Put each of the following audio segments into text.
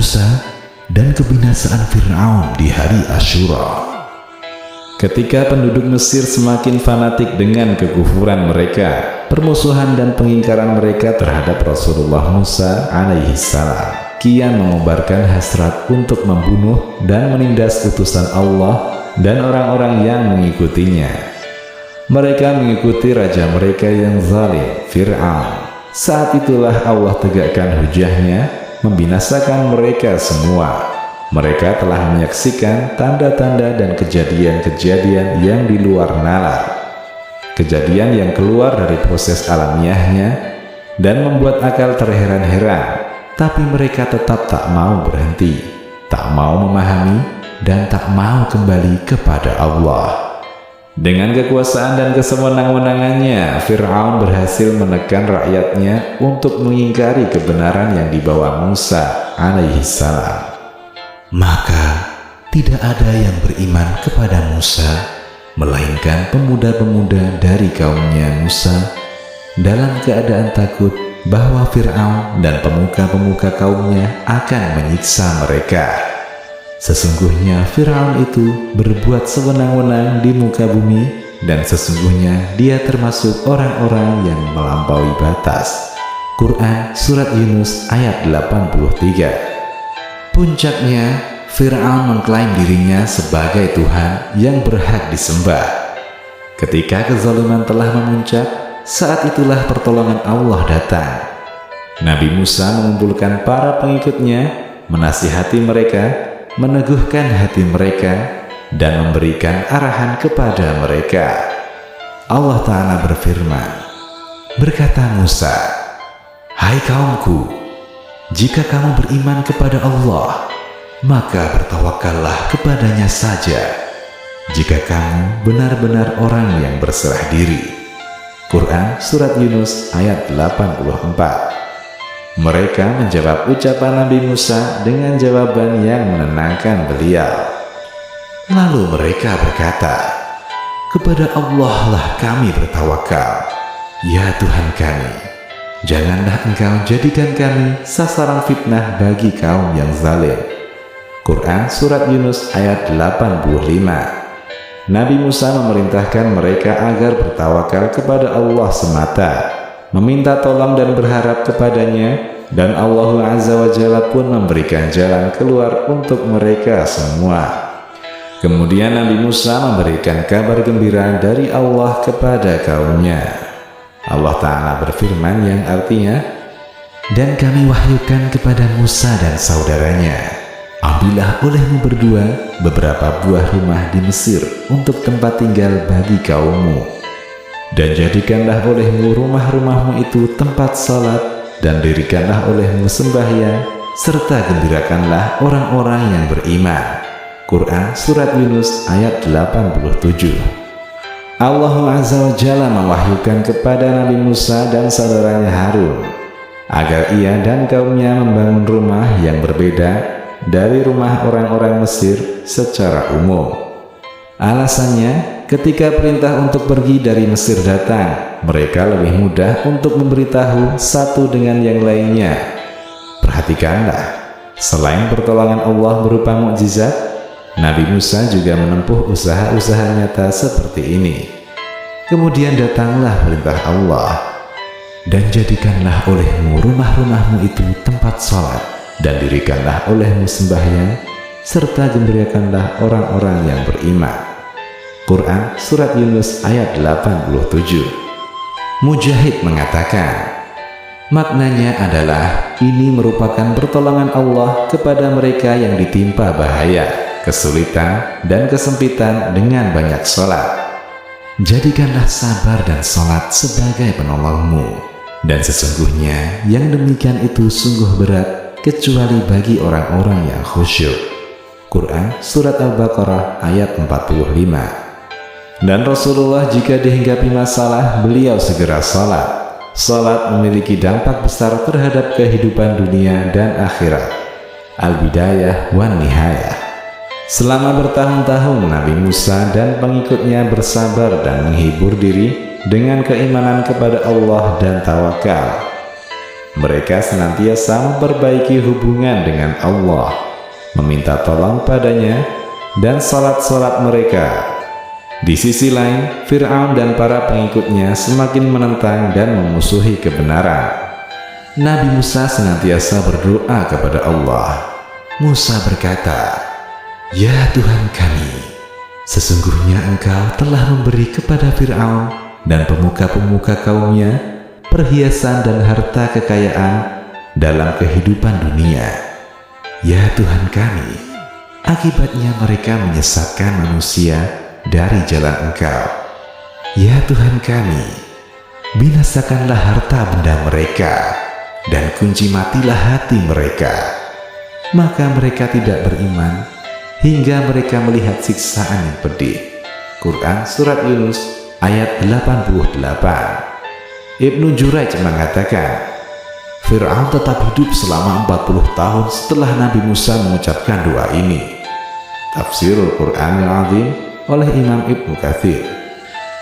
Musa dan kebinasaan Fir'aun di hari Asyura. Ketika penduduk Mesir semakin fanatik dengan kekufuran mereka, permusuhan dan pengingkaran mereka terhadap Rasulullah Musa alaihissalam kian mengobarkan hasrat untuk membunuh dan menindas utusan Allah dan orang-orang yang mengikutinya. Mereka mengikuti raja mereka yang zalim, Fir'aun. Saat itulah Allah tegakkan hujahnya, membinasakan mereka semua. Mereka telah menyaksikan tanda-tanda dan kejadian-kejadian yang di luar nalar. Kejadian yang keluar dari proses alamiahnya dan membuat akal terheran-heran. Tapi mereka tetap tak mau berhenti, tak mau memahami, dan tak mau kembali kepada Allah. Dengan kekuasaan dan kesewenang-wenangannya, Fir'aun berhasil menekan rakyatnya untuk mengingkari kebenaran yang dibawa Musa alaihissalam. Maka tidak ada yang beriman kepada Musa, melainkan pemuda-pemuda dari kaumnya Musa, dalam keadaan takut bahwa Fir'aun dan pemuka-pemuka kaumnya akan menyiksa mereka. Sesungguhnya Fir'aun itu berbuat sewenang-wenang di muka bumi, dan sesungguhnya dia termasuk orang-orang yang melampaui batas. Quran Surat Yunus ayat 83. Puncaknya, Fir'aun mengklaim dirinya sebagai Tuhan yang berhak disembah. Ketika kezaliman telah memuncak, saat itulah pertolongan Allah datang. Nabi Musa mengumpulkan para pengikutnya, menasihati mereka, meneguhkan hati mereka, dan memberikan arahan kepada mereka. Allah Ta'ala berfirman, berkata Musa, "Hai kaumku, jika kamu beriman kepada Allah, maka bertawakallah kepadanya saja, jika kamu benar-benar orang yang berserah diri." Quran Surat Yunus ayat 84. Mereka menjawab ucapan Nabi Musa dengan jawaban yang menenangkan beliau. Lalu mereka berkata, "Kepada Allah lah kami bertawakal, ya Tuhan kami. Janganlah Engkau jadikan kami sasaran fitnah bagi kaum yang zalim." Quran Surat Yunus ayat 85. Nabi Musa memerintahkan mereka agar bertawakal kepada Allah semata, meminta tolong dan berharap kepadanya, dan Allah Azza wa Jalla pun memberikan jalan keluar untuk mereka semua. Kemudian Nabi Musa memberikan kabar gembira dari Allah kepada kaumnya. Allah Ta'ala berfirman yang artinya, "Dan kami wahyukan kepada Musa dan saudaranya, ambillah olehmu berdua beberapa buah rumah di Mesir untuk tempat tinggal bagi kaummu, dan jadikanlah olehmu rumah-rumahmu itu tempat salat, dan dirikanlah olehmu sembahyang, serta gembirakanlah orang-orang yang beriman." Quran Surat Yunus ayat 87. Allah Azza wa Jalla mewahyukan kepada Nabi Musa dan saudaranya Harun agar ia dan kaumnya membangun rumah yang berbeda dari rumah orang-orang Mesir secara umum. Alasannya, ketika perintah untuk pergi dari Mesir datang, mereka lebih mudah untuk memberitahu satu dengan yang lainnya. Perhatikanlah, selain pertolongan Allah berupa mukjizat, Nabi Musa juga menempuh usaha-usaha nyata seperti ini. Kemudian datanglah perintah Allah, "Dan jadikanlah olehmu rumah-rumahmu itu tempat sholat, dan dirikanlah olehmu sembahyang, serta gembirakanlah orang-orang yang beriman." Quran Surat Yunus ayat 87. Mujahid mengatakan, maknanya adalah ini merupakan pertolongan Allah kepada mereka yang ditimpa bahaya, kesulitan, dan kesempitan dengan banyak sholat. Jadikanlah sabar dan sholat sebagai penolongmu, dan sesungguhnya yang demikian itu sungguh berat kecuali bagi orang-orang yang khusyuk. Quran Surat Al-Baqarah ayat 45. Dan Rasulullah jika dihinggapi masalah, beliau segera sholat. Sholat memiliki dampak besar terhadap kehidupan dunia dan akhirat. Al-Bidayah wan Nihayah. Selama bertahun-tahun Nabi Musa dan pengikutnya bersabar dan menghibur diri dengan keimanan kepada Allah dan tawakal. mereka senantiasa memperbaiki hubungan dengan Allah, meminta tolong padanya, dan salat-salat mereka. Di sisi lain, Fir'aun dan para pengikutnya semakin menentang dan memusuhi kebenaran. Nabi Musa senantiasa berdoa kepada Allah. Musa berkata, "Ya Tuhan kami, sesungguhnya Engkau telah memberi kepada Fir'aun dan pemuka-pemuka kaumnya perhiasan dan harta kekayaan dalam kehidupan dunia. Ya Tuhan kami, akibatnya mereka menyesatkan manusia dari jalan Engkau. Ya Tuhan kami, binasakanlah harta benda mereka dan kunci matilah hati mereka. Maka mereka tidak beriman hingga mereka melihat siksaan yang pedih." Quran Surat Yunus ayat 88. Ibnu Jurayj mengatakan, Fir'aun tetap hidup selama 40 tahun setelah Nabi Musa mengucapkan doa ini. Tafsirul Quranil Azim oleh Imam Ibnu Katsir.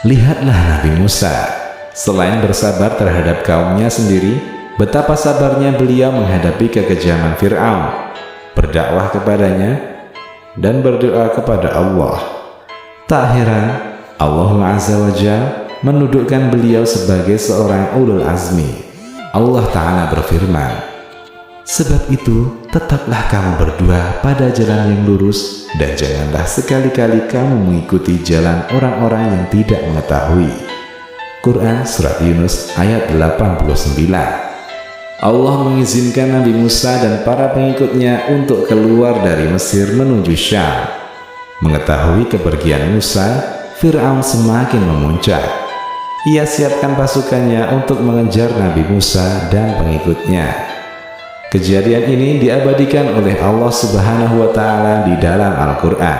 Lihatlah Nabi Musa, selain bersabar terhadap kaumnya sendiri, betapa sabarnya beliau menghadapi kekejaman Fir'aun, berdakwah kepadanya, dan berdoa kepada Allah. Tak heran, Allah Azza wa Jalla menudukkan beliau sebagai seorang ulul azmi. Allah Ta'ala berfirman, "Sebab itu, tetaplah kamu berdua pada jalan yang lurus, dan janganlah sekali-kali kamu mengikuti jalan orang-orang yang tidak mengetahui." Quran Surat Yunus ayat 89. Allah mengizinkan Nabi Musa dan para pengikutnya untuk keluar dari Mesir menuju Syam. Mengetahui kepergian Musa, Fir'aun semakin memuncak. Ia siapkan pasukannya untuk mengejar Nabi Musa dan pengikutnya. Kejadian ini diabadikan oleh Allah Subhanahu wa Ta'ala di dalam Al-Quran.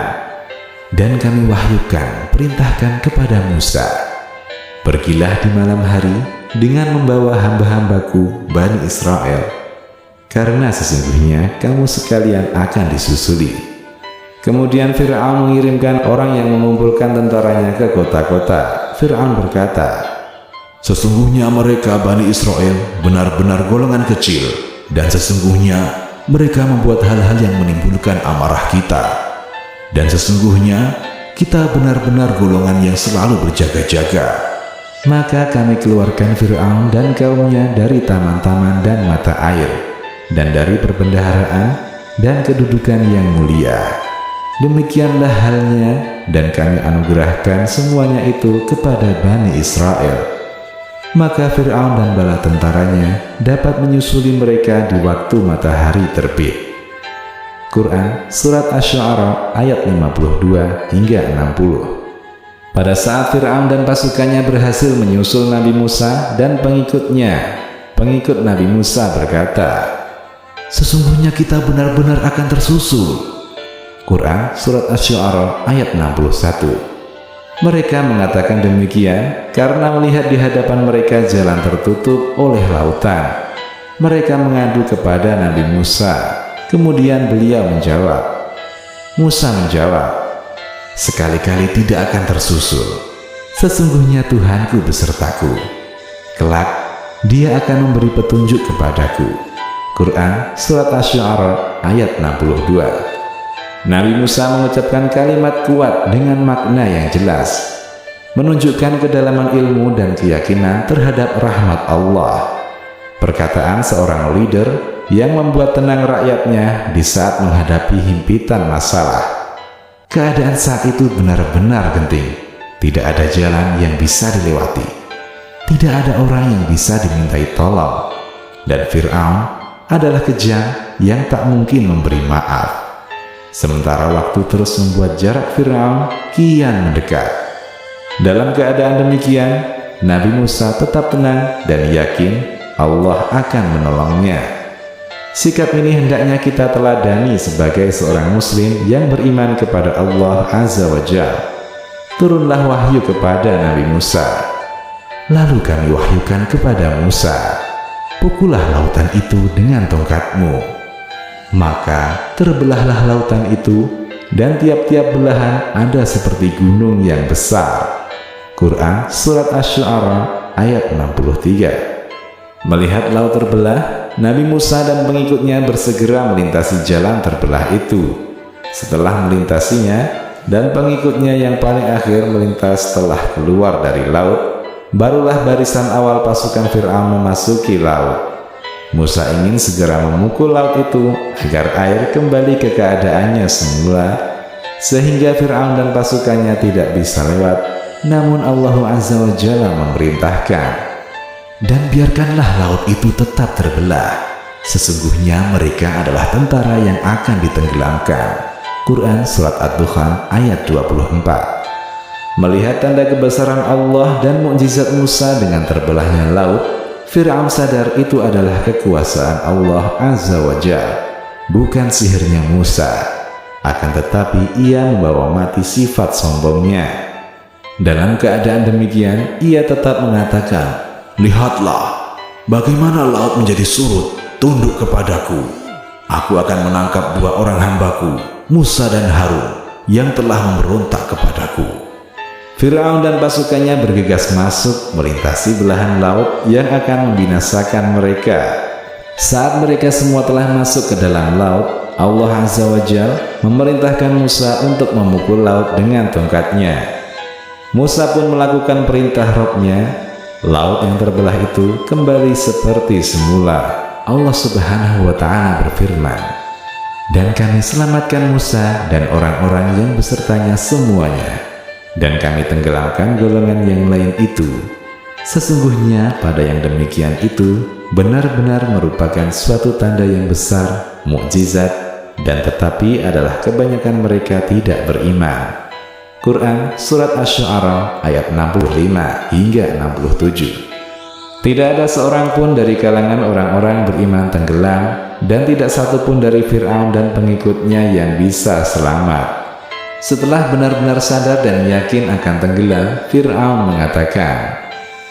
Dan kami wahyukan, perintahkan kepada Musa, "Pergilah di malam hari dengan membawa hamba-hambaku Bani Israel, karena sesungguhnya kamu sekalian akan disusuli." Kemudian Fir'aun mengirimkan orang yang mengumpulkan tentaranya ke kota-kota. Fir'aun berkata, "Sesungguhnya mereka Bani Israel benar-benar golongan kecil, dan sesungguhnya mereka membuat hal-hal yang menimbulkan amarah kita. Dan sesungguhnya kita benar-benar golongan yang selalu berjaga-jaga." Maka kami keluarkan Fir'aun dan kaumnya dari taman-taman dan mata air, dan dari perbendaharaan dan kedudukan yang mulia. Demikianlah halnya, dan kami anugerahkan semuanya itu kepada Bani Israel. Maka Fir'aun dan bala tentaranya dapat menyusuli mereka di waktu matahari terbit. Quran Surat Asy-Syu'ara ayat 52 hingga 60. Pada saat Fir'aun dan pasukannya berhasil menyusul Nabi Musa dan pengikutnya, pengikut Nabi Musa berkata, "Sesungguhnya kita benar-benar akan tersusul." Quran Surat Asy-Syu'ara ayat 61. Mereka mengatakan demikian karena melihat di hadapan mereka jalan tertutup oleh lautan. Mereka mengadu kepada Nabi Musa. Kemudian beliau menjawab. Musa menjawab, "Sekali-kali tidak akan tersusul. Sesungguhnya Tuhanku besertaku. Kelak, Dia akan memberi petunjuk kepadaku." Quran Surat Asy-Syu'ara ayat 62. Nabi Musa mengucapkan kalimat kuat dengan makna yang jelas, menunjukkan kedalaman ilmu dan keyakinan terhadap rahmat Allah. Perkataan seorang leader yang membuat tenang rakyatnya di saat menghadapi himpitan masalah. Keadaan saat itu benar-benar genting. Tidak ada jalan yang bisa dilewati. Tidak ada orang yang bisa dimintai tolong. Dan Fir'aun adalah kejam yang tak mungkin memberi maaf. Sementara waktu terus membuat jarak Fir'aun kian mendekat. Dalam keadaan demikian, Nabi Musa tetap tenang dan yakin Allah akan menolongnya. Sikap ini hendaknya kita teladani sebagai seorang muslim yang beriman kepada Allah Azza wa Jalla. Turunlah wahyu kepada Nabi Musa. Lalu kami wahyukan kepada Musa, "Pukullah lautan itu dengan tongkatmu." Maka terbelahlah lautan itu, dan tiap-tiap belahan ada seperti gunung yang besar. Quran Surat Asy-Syu'ara ayat 63. Melihat laut terbelah, Nabi Musa dan pengikutnya bersegera melintasi jalan terbelah itu. Setelah melintasinya, dan pengikutnya yang paling akhir melintas setelah keluar dari laut, barulah barisan awal pasukan Fir'aun memasuki laut. Musa ingin segera memukul laut itu agar air kembali ke keadaannya semula, sehingga Fir'aun dan pasukannya tidak bisa lewat. Namun Allah Azza wa Jalla memerintahkan, dan biarkanlah laut itu tetap terbelah. Sesungguhnya mereka adalah tentara yang akan ditenggelamkan. Quran Surat Ad-Dukhan ayat 24. Melihat tanda kebesaran Allah dan mukjizat Musa dengan terbelahnya laut, Fir'aun sadar itu adalah kekuasaan Allah Azza wa Jalla, bukan sihirnya Musa. Akan tetapi ia membawa mati sifat sombongnya. Dalam keadaan demikian, ia tetap mengatakan, "Lihatlah, bagaimana laut menjadi surut, tunduk kepadaku. Aku akan menangkap dua orang hambaku, Musa dan Harun, yang telah memberontak kepadaku." Fir'aun dan pasukannya bergegas masuk melintasi belahan laut yang akan membinasakan mereka. Saat mereka semua telah masuk ke dalam laut, Allah Azza wa Jalla memerintahkan Musa untuk memukul laut dengan tongkatnya. Musa pun melakukan perintah Rabb-nya. Laut yang terbelah itu kembali seperti semula. Allah Subhanahu wa Ta'ala berfirman, "Dan kami selamatkan Musa dan orang-orang yang besertanya semuanya, dan kami tenggelamkan golongan yang lain itu. Sesungguhnya pada yang demikian itu benar-benar merupakan suatu tanda yang besar, mukjizat, dan tetapi adalah kebanyakan mereka tidak beriman." Quran Surat Asy-Syu'ara ayat 65 hingga 67. Tidak ada seorang pun dari kalangan orang-orang beriman tenggelam, dan tidak satu pun dari Fir'aun dan pengikutnya yang bisa selamat. Setelah benar-benar sadar dan yakin akan tenggelam, Fir'aun mengatakan,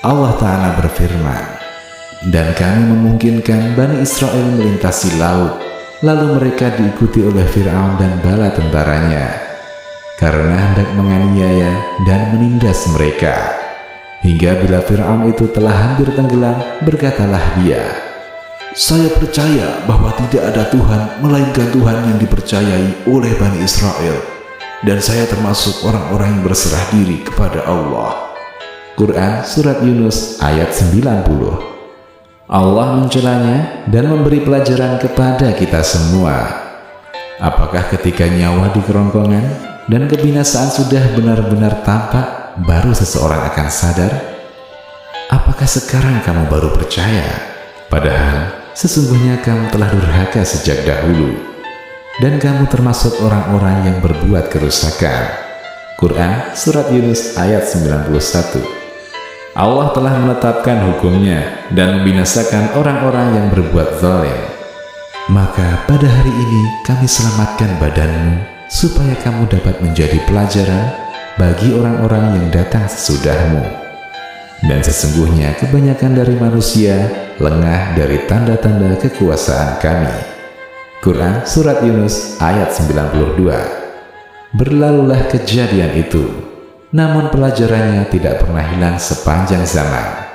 Allah Ta'ala berfirman, "Dan kami memungkinkan Bani Israel melintasi laut, lalu mereka diikuti oleh Fir'aun dan bala tentaranya, karena hendak menganiaya dan menindas mereka. Hingga bila Fir'aun itu telah hampir tenggelam, berkatalah dia, Saya percaya bahwa tidak ada Tuhan melainkan Tuhan yang dipercayai oleh Bani Israel, dan saya termasuk orang-orang yang berserah diri kepada Allah." Quran Surat Yunus ayat 90. Allah mencelanya dan memberi pelajaran kepada kita semua. Apakah ketika nyawa di kerongkongan dan kebinasaan sudah benar-benar tampak, baru seseorang akan sadar? Apakah sekarang kamu baru percaya? Padahal sesungguhnya kamu telah durhaka sejak dahulu, dan kamu termasuk orang-orang yang berbuat kerusakan. Quran Surat Yunus ayat 91. Allah telah menetapkan hukumnya dan membinasakan orang-orang yang berbuat zalim. Maka pada hari ini kami selamatkan badanmu, supaya kamu dapat menjadi pelajaran bagi orang-orang yang datang sesudahmu. Dan sesungguhnya kebanyakan dari manusia lengah dari tanda-tanda kekuasaan kami. Quran Surat Yunus ayat 92. Berlalulah kejadian itu, namun pelajarannya tidak pernah hilang sepanjang zaman.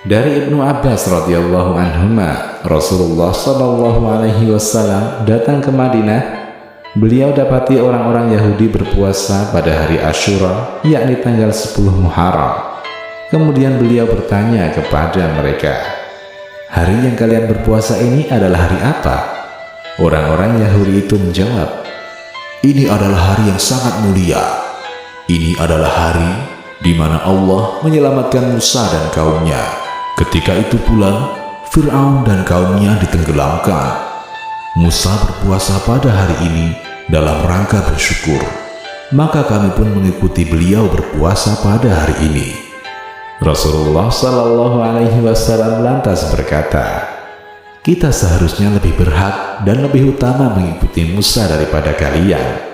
Dari Ibnu Abbas radhiyallahu anhuma, Rasulullah sallallahu alaihi wasallam datang ke Madinah. Beliau dapati orang-orang Yahudi berpuasa pada hari Asyura, yakni tanggal 10 Muharram. Kemudian beliau bertanya kepada mereka, "Hari yang kalian berpuasa ini adalah hari apa?" Orang-orang Yahudi itu menjawab, "Ini adalah hari yang sangat mulia. Ini adalah hari di mana Allah menyelamatkan Musa dan kaumnya. Ketika itu pula Fir'aun dan kaumnya ditenggelamkan. Musa berpuasa pada hari ini dalam rangka bersyukur, maka kami pun mengikuti beliau berpuasa pada hari ini." Rasulullah Shallallahu Alaihi Wasallam lantas berkata, "Kita seharusnya lebih berhak dan lebih utama mengikuti Musa daripada kalian."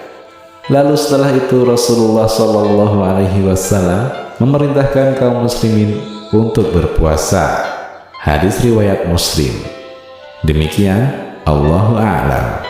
Lalu setelah itu Rasulullah Shallallahu Alaihi Wasallam memerintahkan kaum muslimin untuk berpuasa. Hadis riwayat Muslim. Demikian, Allahu a'lam.